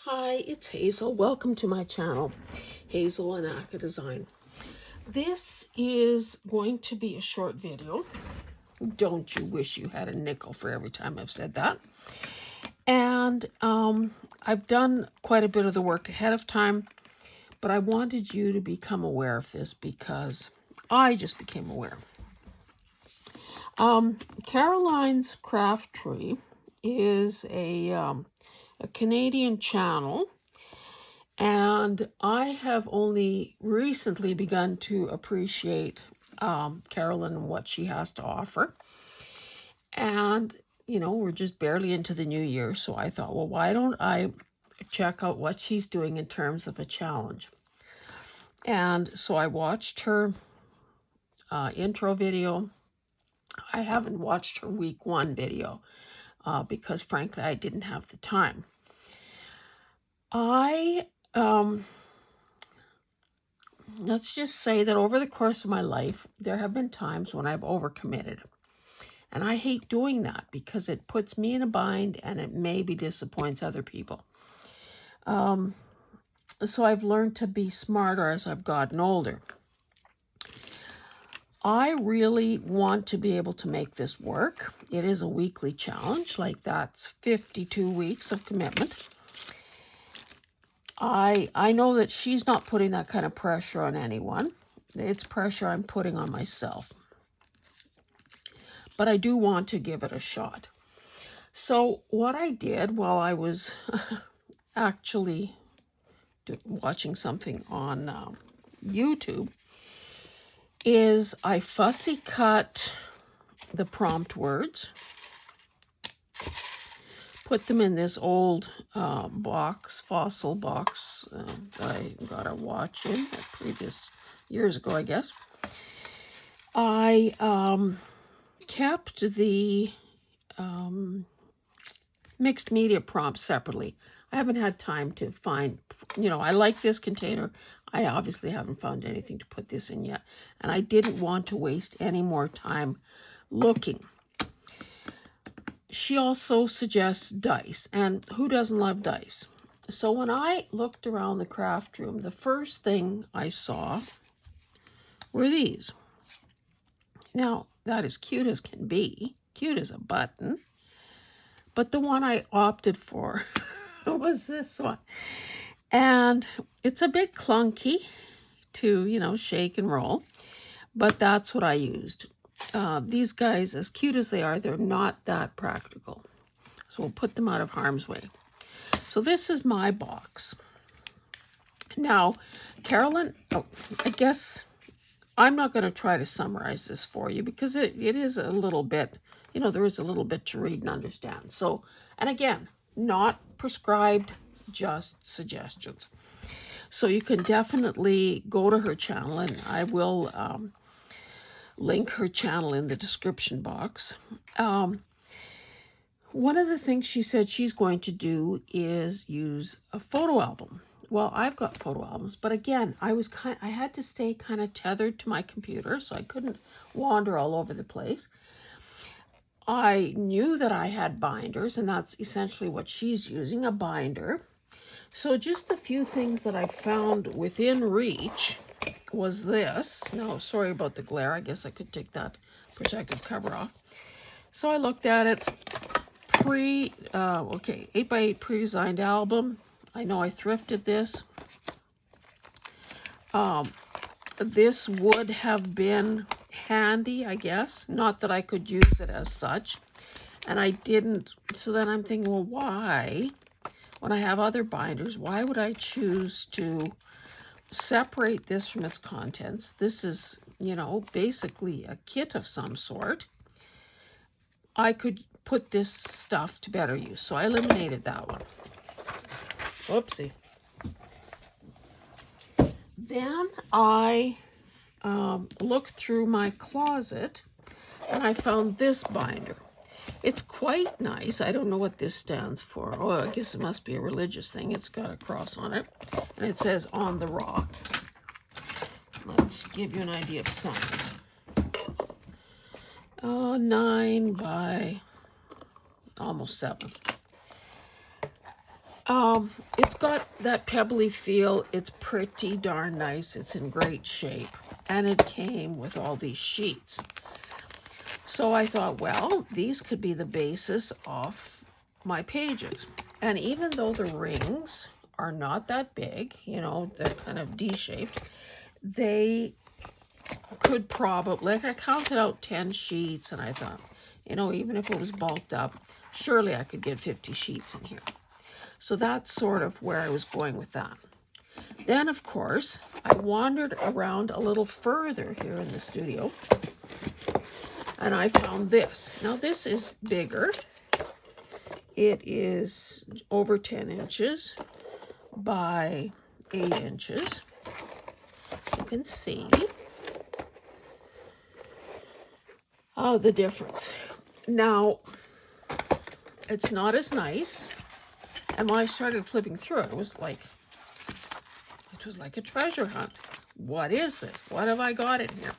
Hi, it's Hazel. Welcome to my channel, Hazel and Aka Design. This is going to be a short video. Don't you wish you had a nickel for every time I've said that? And I've done quite a bit of the work ahead of time, but I wanted you to become aware of this because I just became aware. Caroline's Craft Tree is a Canadian channel, and I have only recently begun to appreciate Carolyn and what she has to offer. And, we're just barely into the new year, so I thought, well, why don't I check out what she's doing in terms of a challenge? And so I watched her intro video. I haven't watched her week 1 video because, frankly, I didn't have the time. Let's just say that over the course of my life, there have been times when I've overcommitted. And I hate doing that because it puts me in a bind and it maybe disappoints other people. So I've learned to be smarter as I've gotten older. I really want to be able to make this work. It is a weekly challenge, like that's 52 weeks of commitment. I know that she's not putting that kind of pressure on anyone. It's pressure I'm putting on myself. But I do want to give it a shot. So what I did while I was actually watching something on YouTube is I fussy cut the prompt words, put them in this old fossil box I got a watch in previous years ago, I guess. I kept the mixed media prompts separately. I haven't had time to find, I like this container. I obviously haven't found anything to put this in yet. And I didn't want to waste any more time looking. She also suggests dice. And who doesn't love dice? So when I looked around the craft room, the first thing I saw were these. Now, that is cute as can be. Cute as a button. But the one I opted for was this one. And it's a bit clunky to, shake and roll. But that's what I used. These guys, as cute as they are, they're not that practical. So we'll put them out of harm's way. So this is my box. Now, Carolyn, I guess I'm not going to try to summarize this for you because it is a little bit, there is a little bit to read and understand. So, and again, not prescribed, just suggestions. So you can definitely go to her channel, and I will link her channel in the description box. One of the things she said she's going to do is use a photo album. Well, I've got photo albums, but again, I had to stay kind of tethered to my computer, so I couldn't wander all over the place. I knew that I had binders, and that's essentially what she's using, a binder. So just a few things that I found within reach was this. No, sorry about the glare. I guess I could take that protective cover off. So I looked at it. 8x8 pre-designed album. I know I thrifted this. This would have been handy, I guess. Not that I could use it as such. And I didn't. So then I'm thinking, well, why? When I have other binders, why would I choose to separate this from its contents? This is, basically a kit of some sort. I could put this stuff to better use. So I eliminated that one. Oopsie. Then I looked through my closet and I found this binder. It's quite nice. I don't know what this stands for. Oh, I guess it must be a religious thing. It's got a cross on it. And it says On the Rock. Let's give you an idea of size. 9 by almost 7. It's got that pebbly feel. It's pretty darn nice. It's in great shape. And it came with all these sheets. So I thought, well, these could be the basis of my pages. And even though the rings are not that big, you know, they're kind of D-shaped, they could probably, like I counted out 10 sheets and I thought, you know, even if it was bulked up, surely I could get 50 sheets in here. So that's sort of where I was going with that. Then, of course, I wandered around a little further here in the studio and I found this. Now, this is bigger. It is over 10 inches by 8 inches. You can see the difference. Now, it's not as nice. And when I started flipping through it, it was like a treasure hunt. What is this? What have I got in here?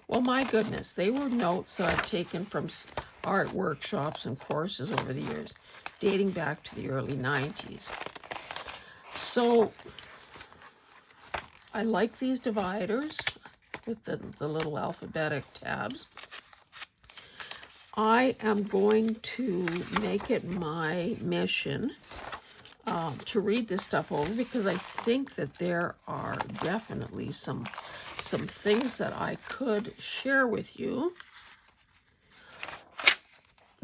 Well, my goodness, they were notes that I've taken from art workshops and courses over the years, dating back to the early 90s. So I like these dividers with the little alphabetic tabs. I am going to make it my mission to read this stuff over, because I think that there are definitely some things that I could share with you.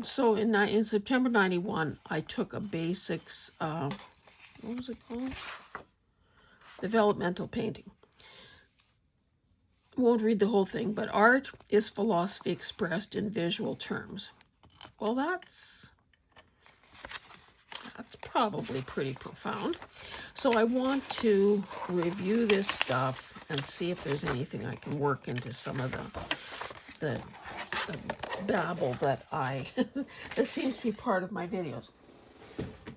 So in September 91, I took a basics, what was it called? Developmental painting. Won't read the whole thing, but art is philosophy expressed in visual terms. Well, that's probably pretty profound. So I want to review this stuff and see if there's anything I can work into some of the babble that that seems to be part of my videos.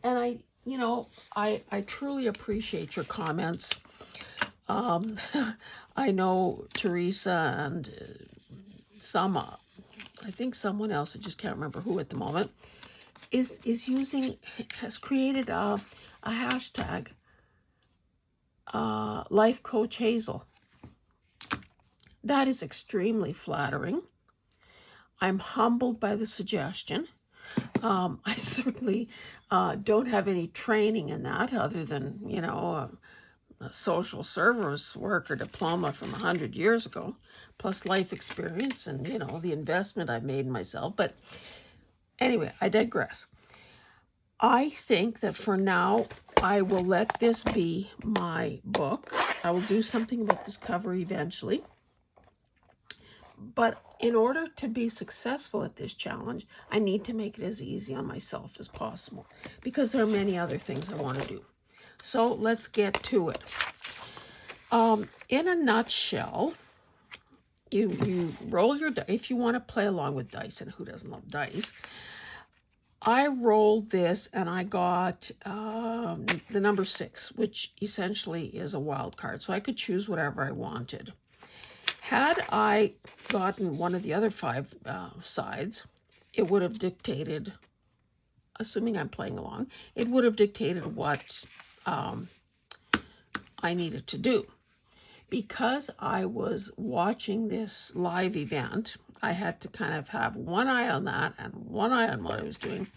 And I truly appreciate your comments. I know Teresa and I think someone else, I just can't remember who at the moment, has created a hashtag, Life Coach Hazel. That is extremely flattering. I'm humbled by the suggestion. I certainly don't have any training in that other than, a social service worker diploma from 100 years ago, plus life experience and, the investment I've made in myself. But anyway, I digress. I think that for now, I will let this be my book. I will do something about this cover eventually. But in order to be successful at this challenge, I need to make it as easy on myself as possible, because there are many other things I want to do. So let's get to it. In a nutshell, you roll your dice. If you want to play along with dice, and who doesn't love dice, I rolled this and I got the number 6, which essentially is a wild card. So I could choose whatever I wanted. Had I gotten one of the other 5 sides, it would have dictated, assuming I'm playing along, it would have dictated what I needed to do. Because I was watching this live event, I had to kind of have one eye on that and one eye on what I was doing.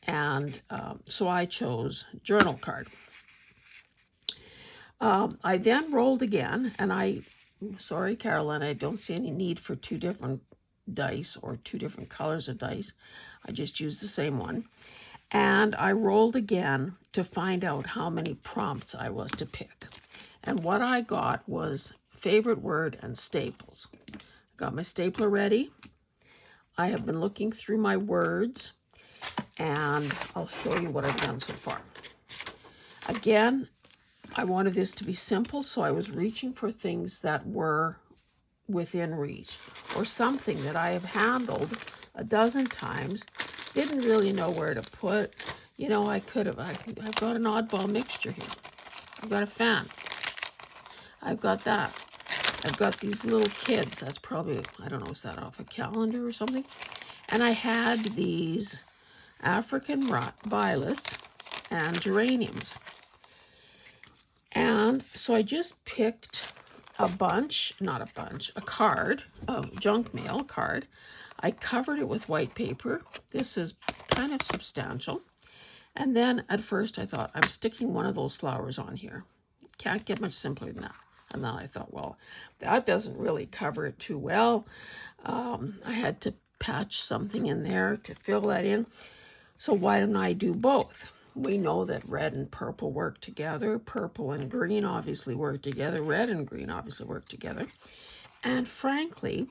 And so I chose journal card. I then rolled again, and sorry, Carolyn, I don't see any need for 2 different dice or 2 different colors of dice. I just used the same one. And I rolled again to find out how many prompts I was to pick. And what I got was favorite word and staples. I got my stapler ready. I have been looking through my words, and I'll show you what I've done so far. Again, I wanted this to be simple, so I was reaching for things that were within reach, or something that I have handled a dozen times, didn't really know where to put. I've got an oddball mixture here. I've got a fan. I've got that. I've got these little kids. That's probably, I don't know, is that off a calendar or something? And I had these African violets and geraniums. And so I just picked a card, a junk mail card. I covered it with white paper. This is kind of substantial. And then at first I thought, I'm sticking one of those flowers on here. Can't get much simpler than that. And then I thought, well, that doesn't really cover it too well. I had to patch something in there to fill that in. So why don't I do both? We know that red and purple work together. Purple and green obviously work together. Red and green obviously work together. And frankly,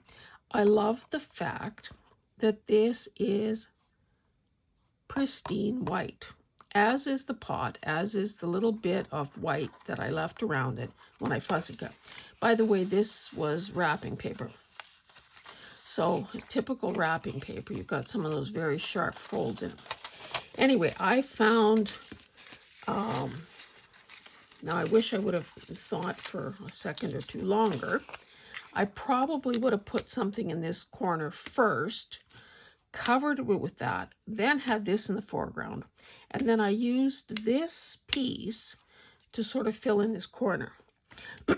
I love the fact that this is pristine white, as is the pot, as is the little bit of white that I left around it when I fussy cut. By the way, this was wrapping paper. So typical wrapping paper, you've got some of those very sharp folds in it. Anyway, I found, now I wish I would have thought for a second or two longer. I probably would have put something in this corner first, covered it with that, then had this in the foreground. And then I used this piece to sort of fill in this corner.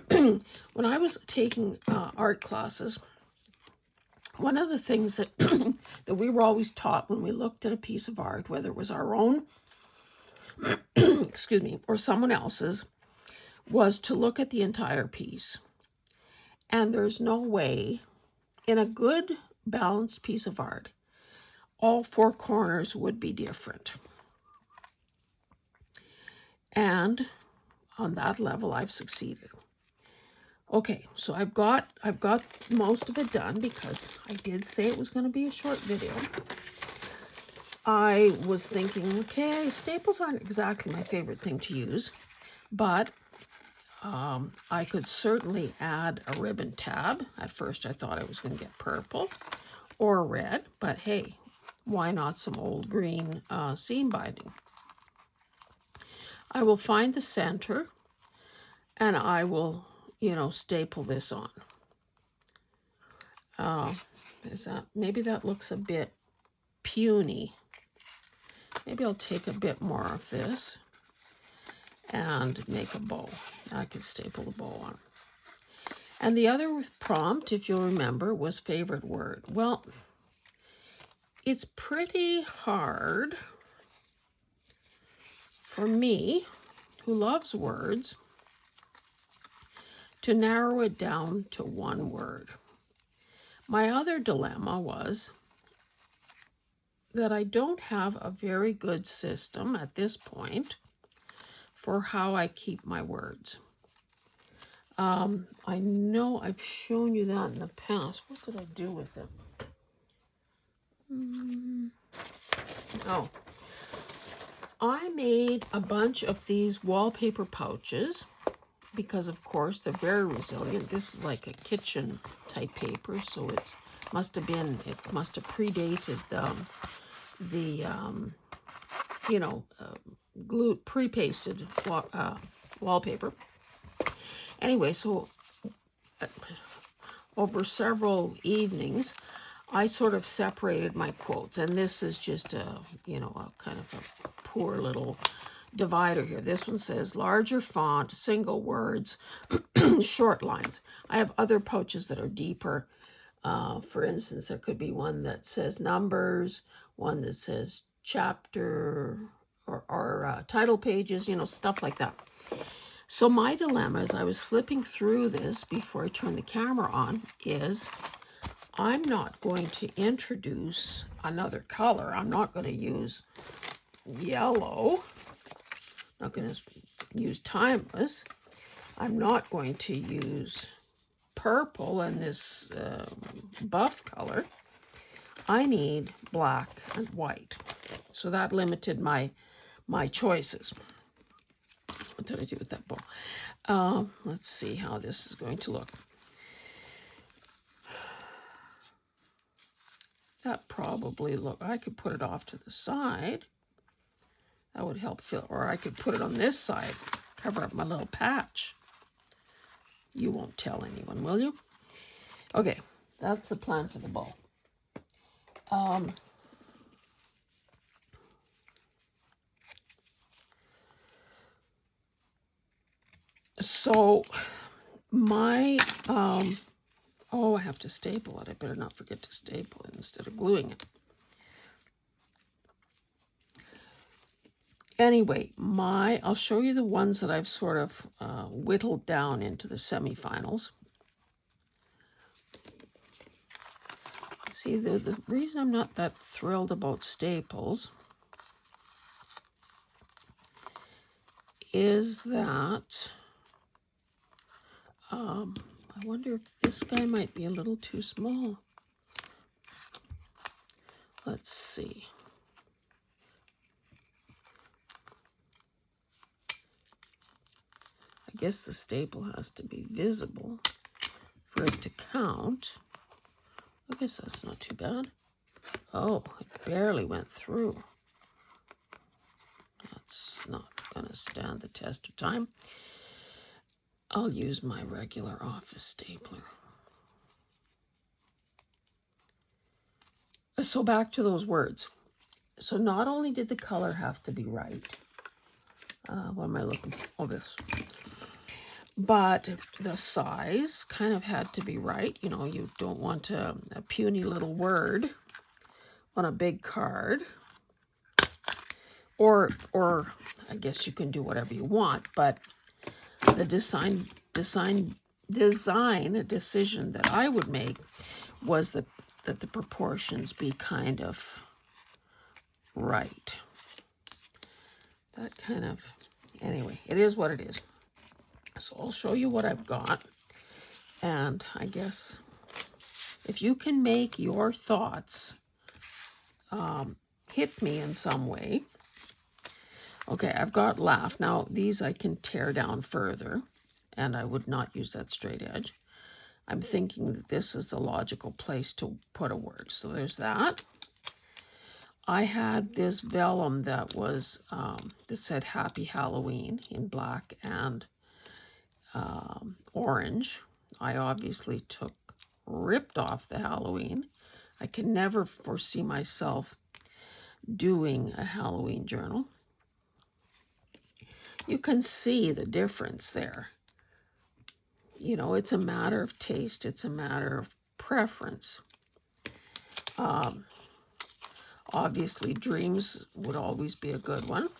When I was taking art classes, one of the things that, that we were always taught when we looked at a piece of art, whether it was our own, excuse me, or someone else's, was to look at the entire piece. And there's no way, in a good, balanced piece of art, all four corners would be different. And on that level, I've succeeded. Okay, so I've got most of it done because I did say it was going to be a short video. I was thinking, okay, staples aren't exactly my favorite thing to use, but I could certainly add a ribbon tab. At first, I thought I was going to get purple or red, but hey, why not some old green seam binding? I will find the center and I will, staple this on. Maybe that looks a bit puny. Maybe I'll take a bit more of this and make a bow. I could staple the bow on. And the other prompt, if you'll remember, was favorite word. Well, it's pretty hard for me, who loves words, to narrow it down to one word. My other dilemma was that I don't have a very good system at this point for how I keep my words. I know I've shown you that in the past. What did I do with it? Oh, I made a bunch of these wallpaper pouches because, of course, they're very resilient. This is like a kitchen type paper, so it must have predated glue pre-pasted wallpaper. Anyway, so over several evenings, I sort of separated my quotes, and this is just a kind of a poor little divider here. This one says larger font, single words, short lines. I have other pouches that are deeper. For instance, there could be one that says numbers, one that says chapter or title pages, stuff like that. So my dilemma as I was flipping through this before I turned the camera on is I'm not going to introduce another color. I'm not going to use yellow. I'm not going to use timeless. I'm not going to use purple and this buff color. I need black and white. So that limited my choices. What did I do with that bow? Let's see how this is going to look. That probably I could put it off to the side. That would help fill, or I could put it on this side, cover up my little patch. You won't tell anyone, will you? Okay, that's the plan for the bow. So my, oh, I have to staple it. I better not forget to staple it instead of gluing it. Anyway, I'll show you the ones that I've sort of whittled down into the semifinals. See, the reason I'm not that thrilled about staples is that I wonder if this guy might be a little too small. Let's see. I guess the staple has to be visible for it to count. I guess that's not too bad. Oh, it barely went through. That's not going to stand the test of time. I'll use my regular office stapler. So back to those words. So not only did the color have to be right, what am I looking for? Oh, this. But the size kind of had to be right. You know, you don't want a puny little word on a big card. Or I guess you can do whatever you want, but the design decision that I would make was that the proportions be kind of right. That kind of, anyway, it is what it is. So I'll show you what I've got. And I guess if you can make your thoughts hit me in some way. Okay, I've got laugh. Now, these I can tear down further, and I would not use that straight edge. I'm thinking that this is the logical place to put a word. So there's that. I had this vellum that was, that said Happy Halloween in black and orange. I obviously ripped off the Halloween. I can never foresee myself doing a Halloween journal. You can see the difference there. You know, it's a matter of taste. It's a matter of preference. Obviously, dreams would always be a good one.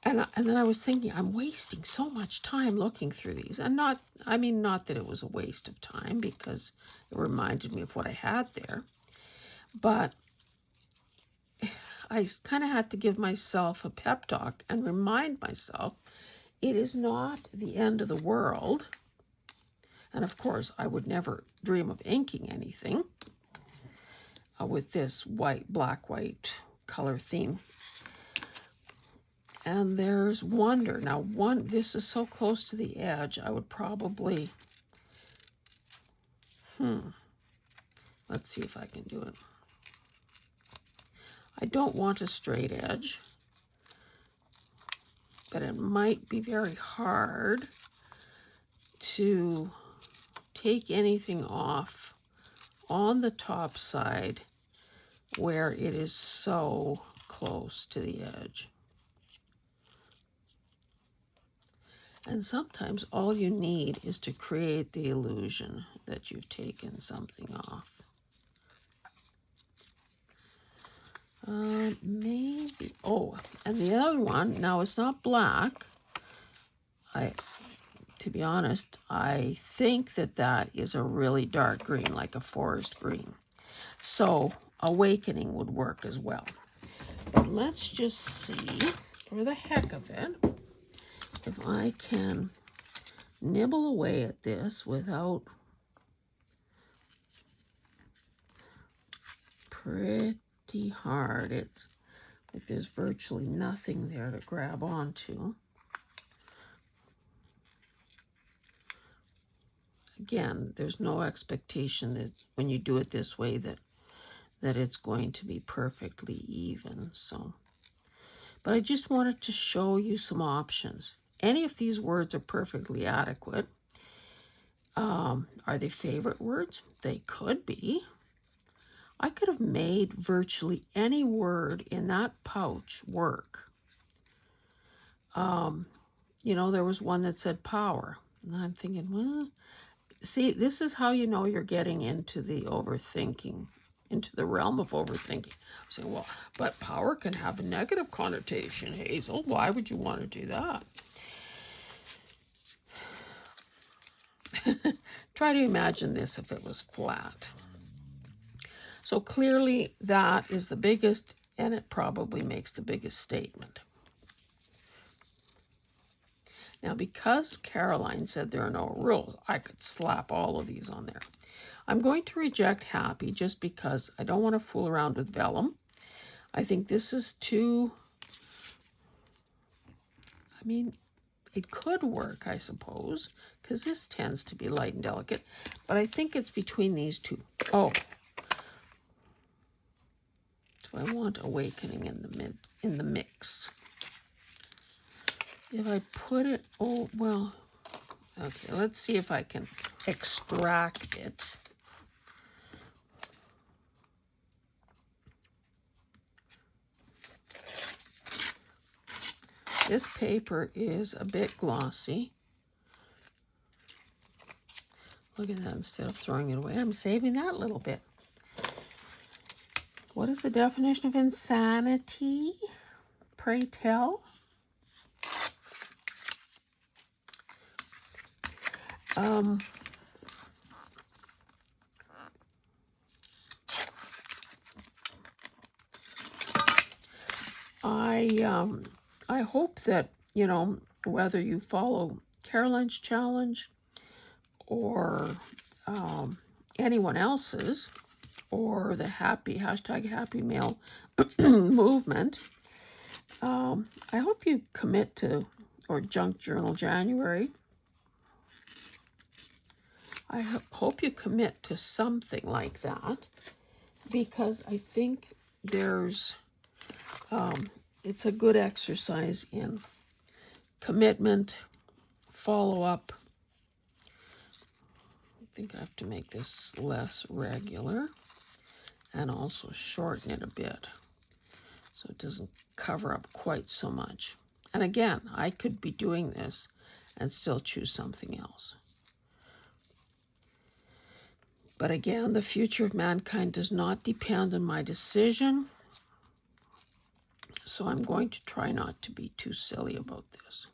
And then I was thinking, I'm wasting so much time looking through these. And not that it was a waste of time, because it reminded me of what I had there. But I kind of had to give myself a pep talk and remind myself it is not the end of the world. And of course, I would never dream of inking anything with this black, white color theme. And there's Wonder. Now, this is so close to the edge, I would probably, let's see if I can do it. I don't want a straight edge, but it might be very hard to take anything off on the top side where it is so close to the edge. And sometimes all you need is to create the illusion that you've taken something off. Maybe, oh, and the other one, now it's not black. To be honest, I think that is a really dark green, like a forest green. So Awakening would work as well. But let's just see, for the heck of it, if I can nibble away at this without pretty hard. It's like there's virtually nothing there to grab onto. Again, there's no expectation that when you do it this way that it's going to be perfectly even. So, but I just wanted to show you some options. Any of these words are perfectly adequate. Are they favorite words? They could be. I could have made virtually any word in that pouch work. You know, there was one that said power. And I'm thinking, well, see, this is how you know you're getting into the overthinking, into the realm of overthinking. I'm saying, well, but power can have a negative connotation, Hazel. Why would you want to do that? Try to imagine this if it was flat. So clearly that is the biggest, and it probably makes the biggest statement. Now, because Caroline said there are no rules, I could slap all of these on there. I'm going to reject happy just because I don't want to fool around with vellum. I think this is too, I mean, it could work, I suppose, because this tends to be light and delicate, but I think it's between these two. Oh, so I want awakening in the mix. If I put it, oh, well, okay, let's see if I can extract it. This paper is a bit glossy. Look at that, instead of throwing it away, I'm saving that little bit. What is the definition of insanity? Pray tell. I hope that, you know, whether you follow Caroline's challenge or anyone else's, or the #happy mail movement, I hope you commit to, or Junk Journal January. I hope you commit to something like that, because I think there's, it's a good exercise in commitment, follow-up. I think I have to make this less regular and also shorten it a bit so it doesn't cover up quite so much. And again, I could be doing this and still choose something else. But again, the future of mankind does not depend on my decision. So I'm going to try not to be too silly about this.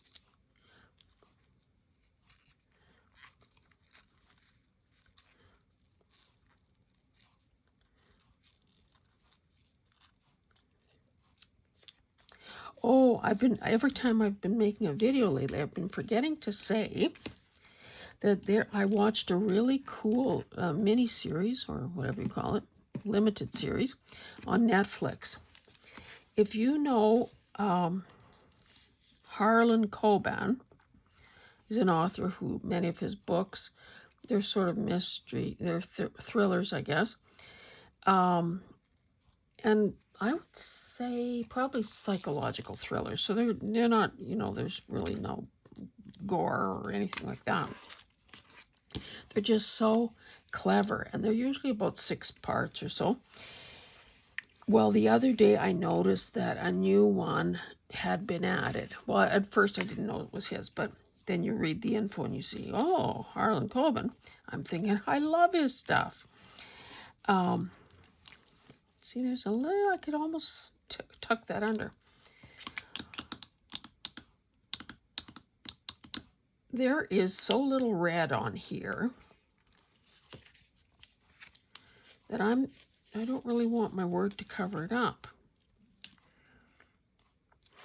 Oh, every time I've been making a video lately, I've been forgetting to say that I watched a really cool mini series, or whatever you call it, limited series, on Netflix. If you know Harlan Coben, he's an author who many of his books, they're sort of mystery, they're thrillers, I guess. And I would say probably psychological thrillers. So they're not, you know, there's really no gore or anything like that. They're just so clever, and they're usually about 6 parts or so. Well, the other day I noticed that a new one had been added. Well, at first I didn't know it was his, but then you read the info and you see, oh, Harlan Coben. I'm thinking, I love his stuff. See, there's a little, I could almost tuck that under. There is so little red on here that I don't really want my word to cover it up.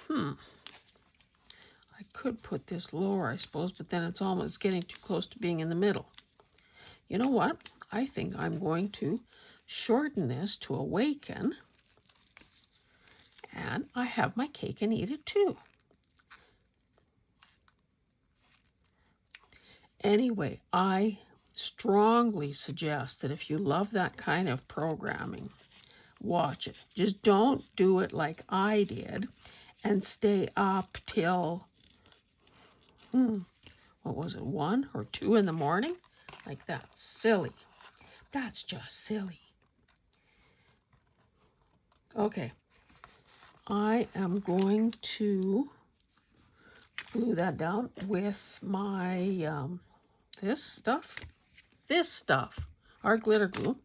I could put this lower, I suppose, but then it's almost getting too close to being in the middle. You know what? I think I'm going to shorten this to awaken, and I have my cake and eat it too. Anyway, I strongly suggest that if you love that kind of programming, watch it. Just don't do it like I did and stay up till, what was it, 1 or 2 in the morning? Like, that's silly. That's just silly. Okay. I am going to glue that down with my, this stuff, our glitter glue.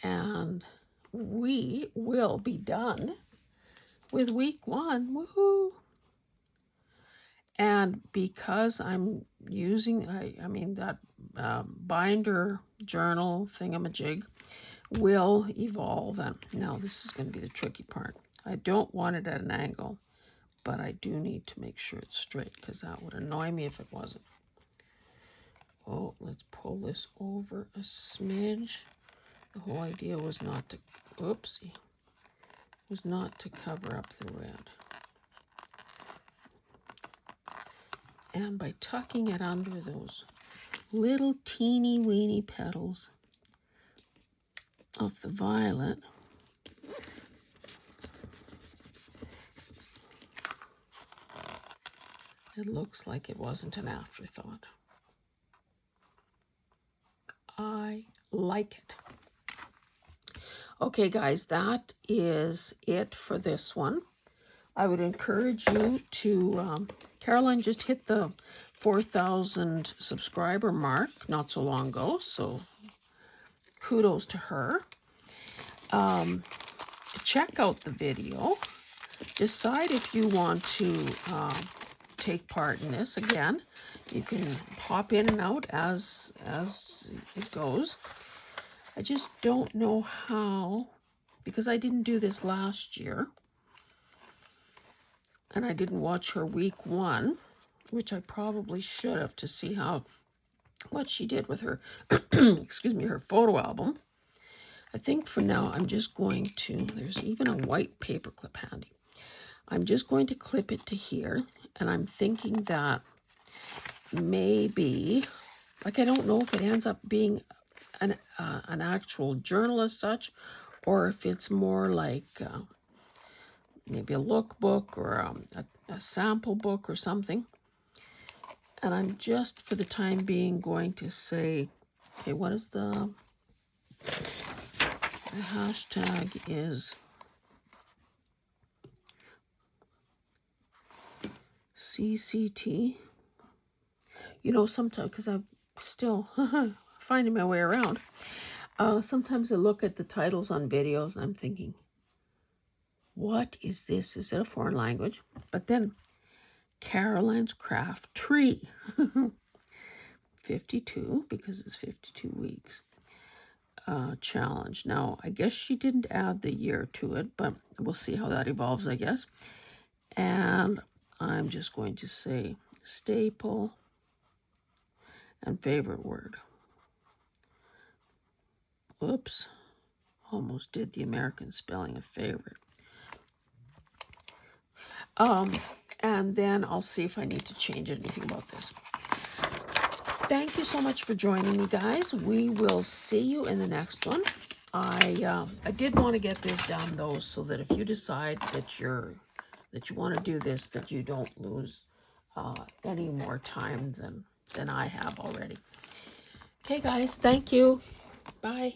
And we will be done with week 1. Woohoo! And because I'm using, I mean, that binder journal thingamajig will evolve. And now this is going to be the tricky part. I don't want it at an angle, but I do need to make sure it's straight, because that would annoy me if it wasn't. Oh, let's pull this over a smidge. The whole idea was not to, oopsie, was not to cover up the red. And by tucking it under those little teeny weeny petals of the violet, it looks like it wasn't an afterthought. I like it. Okay, guys, that is it for this one. I would encourage you to, Caroline just hit the 4,000 subscriber mark not so long ago, so kudos to her. Check out the video. Decide if you want to take part in this. Again, you can pop in and out as it goes. I just don't know how, because I didn't do this last year. And I didn't watch her week 1, which I probably should have, to see what she did with her, excuse me, her photo album. I think for now I'm just going to, there's even a white paper clip handy. I'm just going to clip it to here, and I'm thinking that maybe, like, I don't know if it ends up being an actual journal as such, or if it's more like maybe a lookbook or a sample book or something. And I'm just, for the time being, going to say, okay, what is the hashtag is CCT. You know, sometimes, because I'm still finding my way around, sometimes I look at the titles on videos and I'm thinking, what is this? Is it a foreign language? But then Caroline's Craft Tree. 52, because it's 52 weeks. Challenge. Now, I guess she didn't add the year to it, but we'll see how that evolves, I guess. And I'm just going to say staple and favorite word. Oops. Almost did the American spelling of favorite. And then I'll see if I need to change anything about this. Thank you so much for joining me, guys. We will see you in the next one. I did want to get this done, though, so that if you decide that you want to do this, that you don't lose any more time than I have already. Okay, guys. Thank you. Bye.